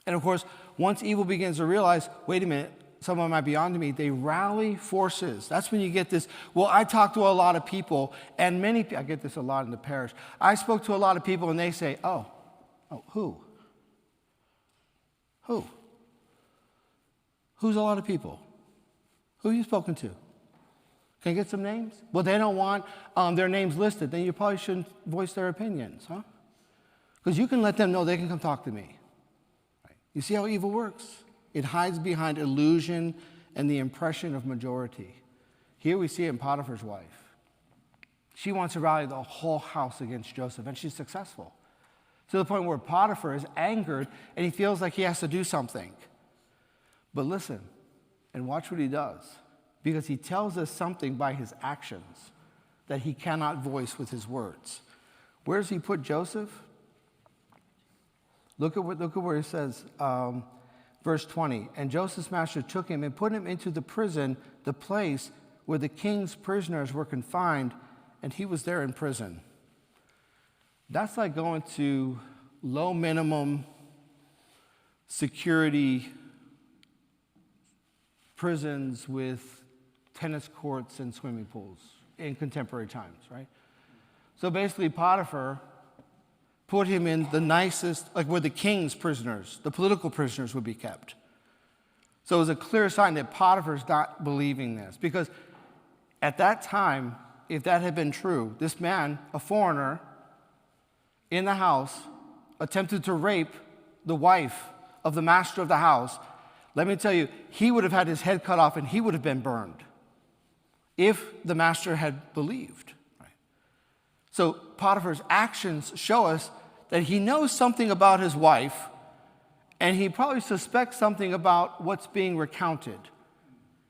And of course, once evil begins to realize, wait a minute, someone might be onto me, they rally forces. That's when you get this, well, I talk to a lot of people, and I get this a lot in the parish. I spoke to a lot of people, and they say, who? Who? Who's a lot of people? Who have you spoken to? Can I get some names? Well, they don't want their names listed. Then you probably shouldn't voice their opinions, huh? Because you can let them know they can come talk to me. Right? You see how evil works? It hides behind illusion and the impression of majority. Here we see it in Potiphar's wife. She wants to rally the whole house against Joseph, and she's successful. To the point where Potiphar is angered, and he feels like he has to do something. But listen, and watch what he does. Because he tells us something by his actions that he cannot voice with his words. Where does he put Joseph? Look at where he says, verse 20. And Joseph's master took him and put him into the prison, the place where the king's prisoners were confined, and he was there in prison. That's like going to low minimum security prisons with tennis courts and swimming pools in contemporary times, right? So basically, Potiphar put him in the nicest, like where the king's prisoners, the political prisoners would be kept. So it was a clear sign that Potiphar's not believing this. Because at that time, if that had been true, this man, a foreigner, in the house, attempted to rape the wife of the master of the house, let me tell you, he would have had his head cut off and he would have been burned if the master had believed. Right? So Potiphar's actions show us that he knows something about his wife, and he probably suspects something about what's being recounted,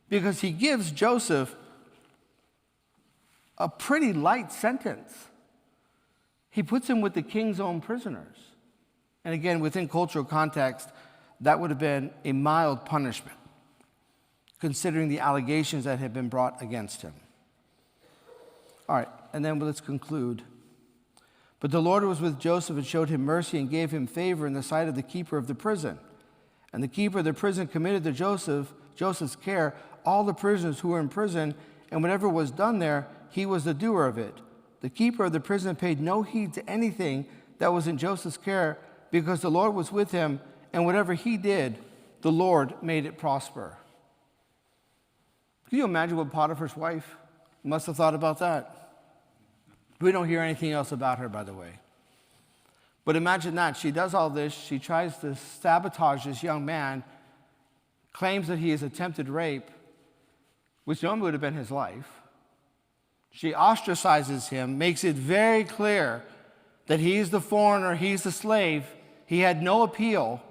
because he gives Joseph a pretty light sentence. He puts him with the king's own prisoners. And again, within cultural context, that would have been a mild punishment, considering the allegations that had been brought against him. All right, and then let's conclude. But the Lord was with Joseph and showed him mercy and gave him favor in the sight of the keeper of the prison. And the keeper of the prison committed to Joseph's care all the prisoners who were in prison, and whatever was done there, he was the doer of it. The keeper of the prison paid no heed to anything that was in Joseph's care, because the Lord was with him, and whatever he did, the Lord made it prosper. Can you imagine what Potiphar's wife must have thought about that? We don't hear anything else about her, by the way. But imagine that. She does all this. She tries to sabotage this young man, claims that he has attempted rape, which normally would have been his life. She ostracizes him, makes it very clear that he's the foreigner, he's the slave. He had no appeal.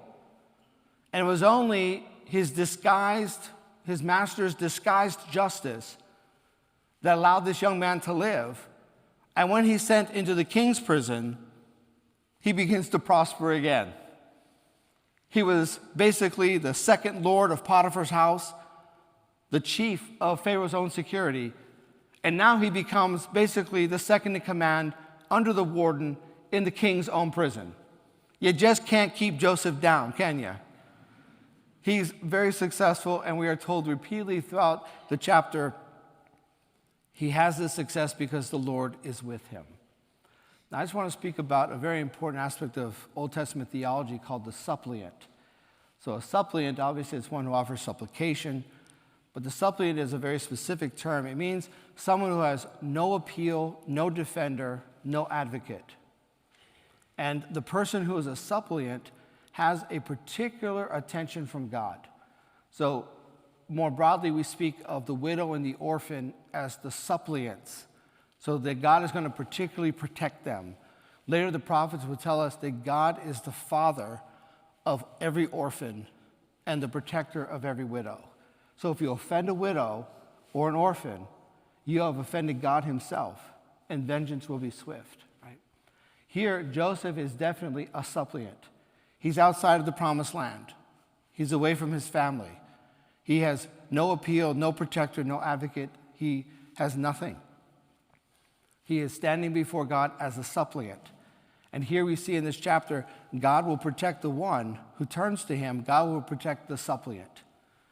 And it was only his master's disguised justice that allowed this young man to live. And when he's sent into the king's prison, he begins to prosper again. He was basically the second lord of Potiphar's house, the chief of Pharaoh's own security. And now he becomes basically the second in command under the warden in the king's own prison. You just can't keep Joseph down, can you? He's very successful, and we are told repeatedly throughout the chapter, he has this success because the Lord is with him. Now, I just want to speak about a very important aspect of Old Testament theology called the suppliant. So a suppliant, obviously, is one who offers supplication, but the suppliant is a very specific term. It means someone who has no appeal, no defender, no advocate. And the person who is a suppliant has a particular attention from God. So more broadly, we speak of the widow and the orphan as the suppliants, so that God is going to particularly protect them. Later, the prophets will tell us that God is the father of every orphan and the protector of every widow. So if you offend a widow or an orphan, you have offended God himself, and vengeance will be swift. Right? Here, Joseph is definitely a suppliant. He's outside of the promised land. He's away from his family. He has no appeal, no protector, no advocate. He has nothing. He is standing before God as a suppliant. And here we see in this chapter, God will protect the one who turns to him. God will protect the suppliant.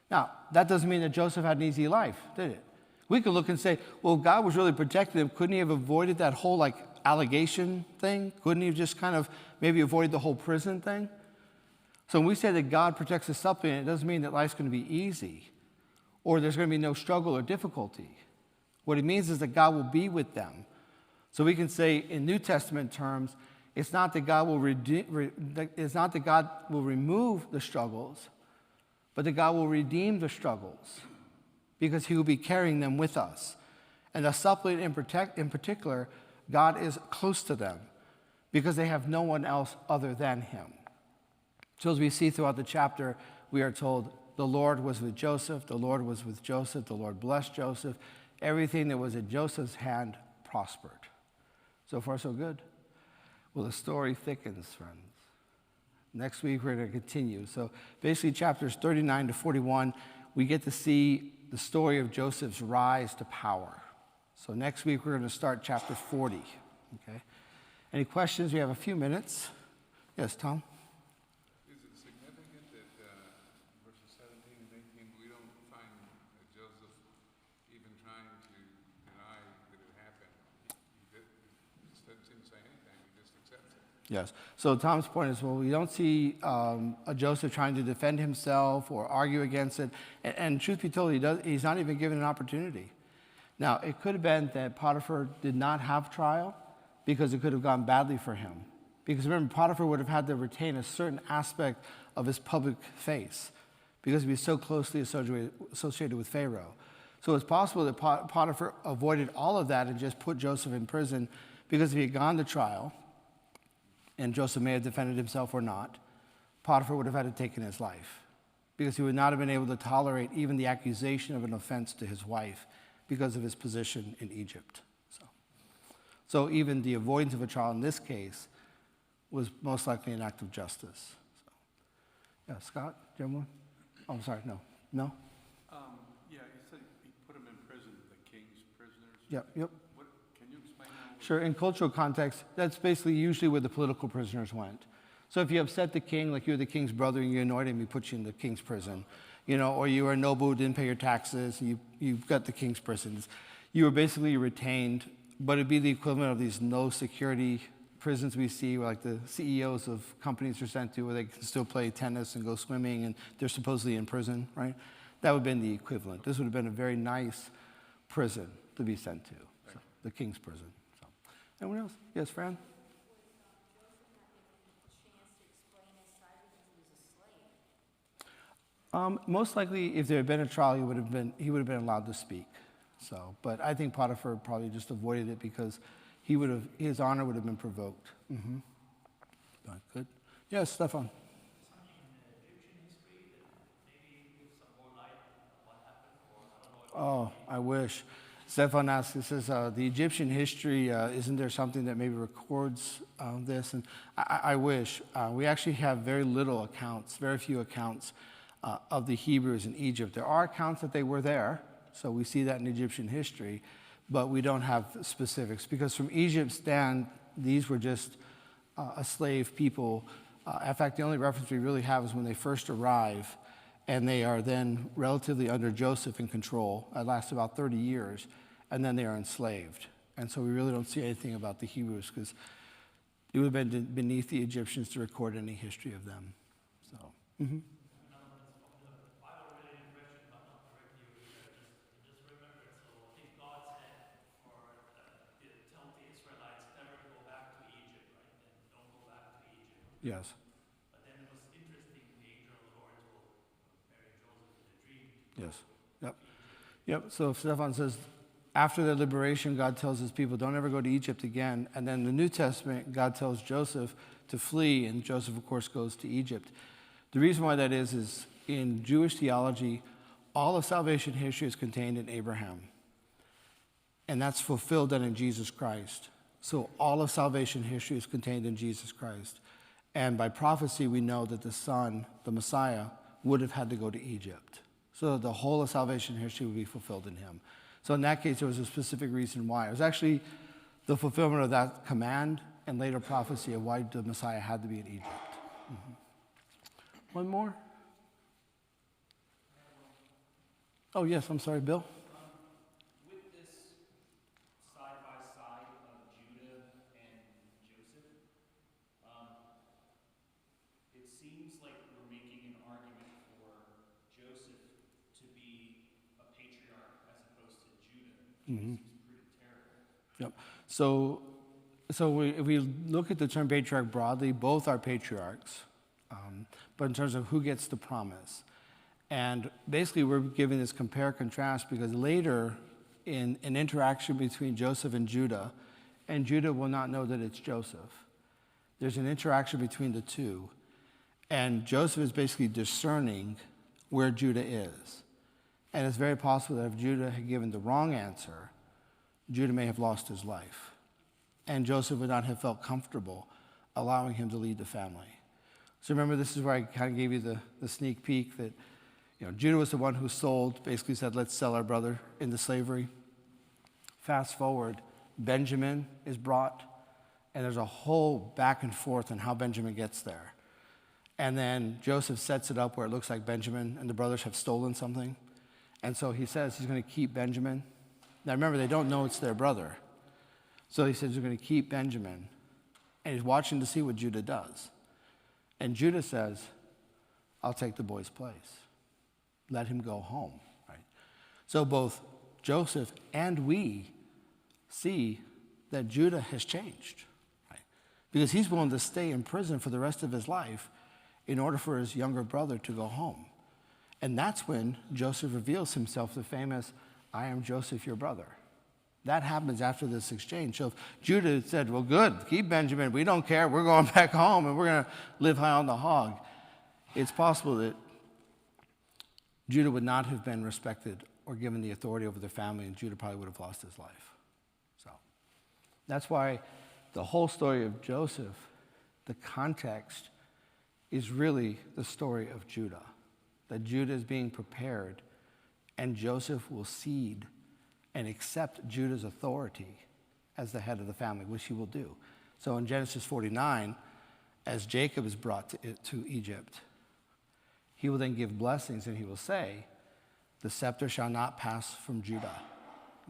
Now, that doesn't mean that Joseph had an easy life, did it? We could look and say, well, God was really protecting him. Couldn't he have avoided that whole allegation thing? Couldn't he have just kind of maybe avoided the whole prison thing? So when we say that God protects the suppliant, it doesn't mean that life's going to be easy or there's going to be no struggle or difficulty. What it means is that God will be with them. So we can say in New Testament terms, it's not that God will remove the struggles, but that God will redeem the struggles because he will be carrying them with us. And the suppliant in particular, God is close to them because they have no one else other than him. So as we see throughout the chapter, we are told the Lord was with Joseph, the Lord was with Joseph, the Lord blessed Joseph. Everything that was in Joseph's hand prospered. So far, so good. Well, the story thickens, friends. Next week, we're going to continue. So basically, chapters 39 to 41, we get to see the story of Joseph's rise to power. So next week, we're going to start chapter 40. Okay? Any questions? We have a few minutes. Yes, Tom? Is it significant that verses 17 and 18, we don't find Joseph even trying to deny that it happened? He doesn't seem to say anything, he just accepts it. Yes. So Tom's point is, well, we don't see a Joseph trying to defend himself or argue against it. And truth be told, he's not even given an opportunity. Now, it could have been that Potiphar did not have trial because it could have gone badly for him. Because remember, Potiphar would have had to retain a certain aspect of his public face because he was so closely associated with Pharaoh. So it's possible that Potiphar avoided all of that and just put Joseph in prison because if he had gone to trial, and Joseph may have defended himself or not, Potiphar would have had to take his life because he would not have been able to tolerate even the accusation of an offense to his wife because of his position in Egypt. So even the avoidance of a trial in this case was most likely an act of justice. So, yeah, Scott, do you have one? Oh, I'm sorry, no. No? Yeah, you said he put him in prison, the king's prisoners. Yep. Can you explain that? Sure, in cultural context, that's basically usually where the political prisoners went. So if you upset the king, like you're the king's brother and you annoyed him, he put you in the king's prison. Or you were a noble who didn't pay your taxes, and you've got the king's prisons. You were basically retained, but it'd be the equivalent of these no security prisons we see where like the CEOs of companies are sent to where they can still play tennis and go swimming and they're supposedly in prison, right? That would have been the equivalent. This would have been a very nice prison to be sent to, so, the king's prison. So. Anyone else? Yes, Fran? Most likely, if there had been a trial, he would have been allowed to speak. So, but I think Potiphar probably just avoided it because his honor would have been provoked. Mm-hmm. Good. Yes, Stefan. Oh, I wish. Stefan asks, he says, the Egyptian history, isn't there something that maybe records this? And I wish. We actually have very few accounts of the Hebrews in Egypt. There are accounts that they were there, so we see that in Egyptian history, but we don't have specifics because from Egypt's stand, these were just a slave people. In fact, the only reference we really have is when they first arrive, and they are then relatively under Joseph in control. It lasts about 30 years, and then they are enslaved. And so we really don't see anything about the Hebrews because it would have been beneath the Egyptians to record any history of them. So. Mm-hmm. Yes. But then it was interesting, the angel of the Lord told Mary and Joseph in a dream. Yes. Yep. Yep. So Stephan says, after their liberation, God tells his people, don't ever go to Egypt again. And then in the New Testament, God tells Joseph to flee, and Joseph, of course, goes to Egypt. The reason why that is in Jewish theology, all of salvation history is contained in Abraham. And that's fulfilled then in Jesus Christ. So all of salvation history is contained in Jesus Christ. And by prophecy, we know that the Son, the Messiah, would have had to go to Egypt. So the whole of salvation history would be fulfilled in him. So in that case, there was a specific reason why. It was actually the fulfillment of that command and later prophecy of why the Messiah had to be in Egypt. Mm-hmm. One more? Oh, yes, I'm sorry, Bill? With this side-by-side of Judah and Joseph, it seems like we're making an argument for Joseph to be a patriarch as opposed to Judah. Mm-hmm. It seems pretty terrible. Yep. So if we look at the term patriarch broadly, both are patriarchs, but in terms of who gets the promise. And basically, we're giving this compare-contrast because later in an interaction between Joseph and Judah will not know that it's Joseph. There's an interaction between the two, and Joseph is basically discerning where Judah is. And it's very possible that if Judah had given the wrong answer, Judah may have lost his life. And Joseph would not have felt comfortable allowing him to lead the family. So remember, this is where I kind of gave you the sneak peek that, Judah was the one who sold, basically said, let's sell our brother into slavery. Fast forward, Benjamin is brought, and there's a whole back and forth on how Benjamin gets there. And then Joseph sets it up where it looks like Benjamin and the brothers have stolen something. And so he says he's going to keep Benjamin. Now remember, they don't know it's their brother. So he says he's going to keep Benjamin. And he's watching to see what Judah does. And Judah says, I'll take the boy's place. Let him go home, right? So both Joseph and we see that Judah has changed, right? Because he's willing to stay in prison for the rest of his life in order for his younger brother to go home. And that's when Joseph reveals himself, the famous, I am Joseph, your brother. That happens after this exchange. So if Judah said, well, good, keep Benjamin. We don't care. We're going back home, and we're going to live high on the hog. It's possible that Judah would not have been respected or given the authority over the family, and Judah probably would have lost his life. So that's why the whole story of Joseph, the context, is really the story of Judah. That Judah is being prepared, and Joseph will cede and accept Judah's authority as the head of the family, which he will do. So in Genesis 49, as Jacob is brought to Egypt, he will then give blessings, and he will say, the scepter shall not pass from Judah.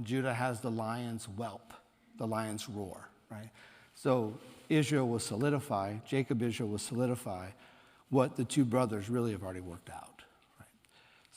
Judah has the lion's whelp, the lion's roar, right? So Israel will solidify, Jacob Israel will solidify what the two brothers really have already worked out.